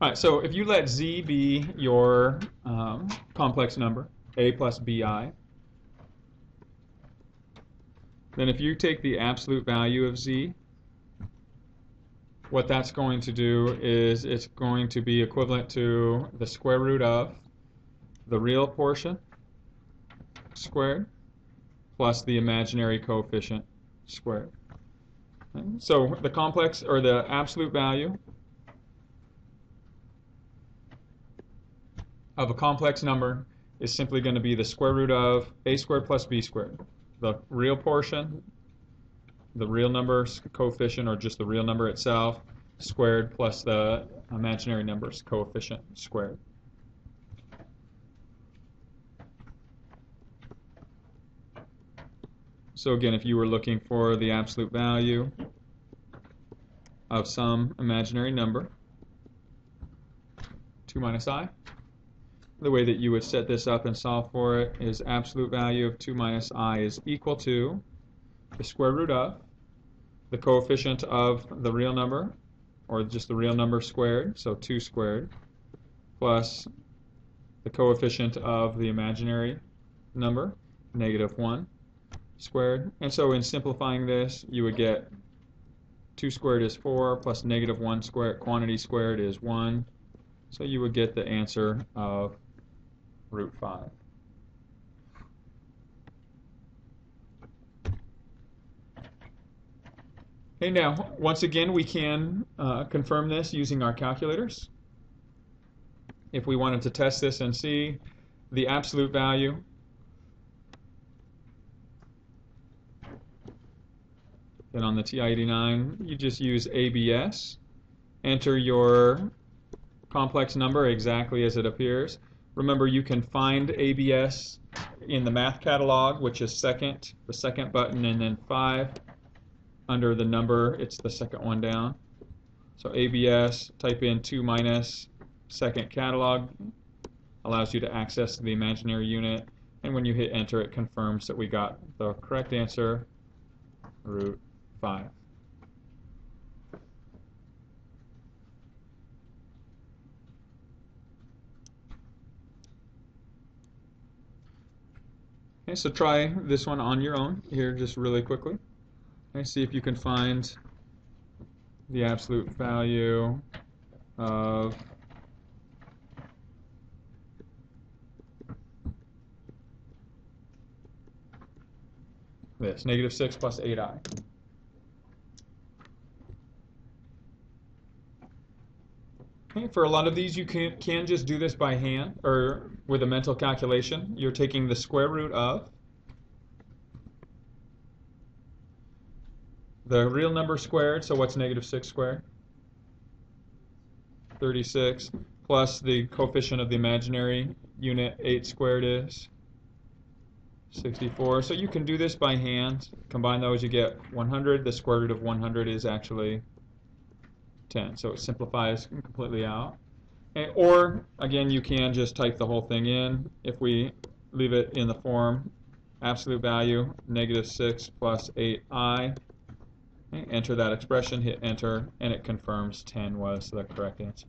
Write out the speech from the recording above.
All right, so if you let z be your complex number, a plus bi, then if you take the absolute value of z, what that's going to do is it's going to be equivalent to the square root of the real portion squared plus the imaginary coefficient squared. Okay? So the complex, or the absolute value of a complex number is simply going to be the square root of a squared plus b squared. The real portion, the real number coefficient, or just the real number itself, squared plus the imaginary number's coefficient squared. So again, if you were looking for the absolute value of some imaginary number, 2 minus I, the way that you would set this up and solve for it is absolute value of 2 minus I is equal to the square root of the coefficient of the real number, or just the real number squared, so 2 squared, plus the coefficient of the imaginary number, negative 1 squared. And so in simplifying this, you would get 2 squared is 4, plus negative 1 squared, quantity squared is 1. So you would get the answer of root 5. Okay, now, once again, we can confirm this using our calculators. If we wanted to test this and see the absolute value then on the TI-89, you just use ABS, enter your complex number exactly as it appears. Remember, you can find ABS in the math catalog, which is second, the second button, and then 5 under the number, it's the second one down. So ABS, type in 2 minus second catalog, allows you to access the imaginary unit, and when you hit enter, it confirms that we got the correct answer, root 5. Okay, so try this one on your own here just really quickly. Okay, see if you can find the absolute value of this, negative 6 plus 8i. Okay, for a lot of these, you can just do this by hand or with a mental calculation. You're taking the square root of the real number squared, so what's negative 6 squared? 36, plus the coefficient of the imaginary unit, 8 squared is 64. So you can do this by hand. Combine those, you get 100. The square root of 100 is actually 10. So it simplifies completely out. Or, again, you can just type the whole thing in. If we leave it in the form absolute value, negative 6 plus 8i, enter that expression, hit enter, and it confirms 10 was the correct answer.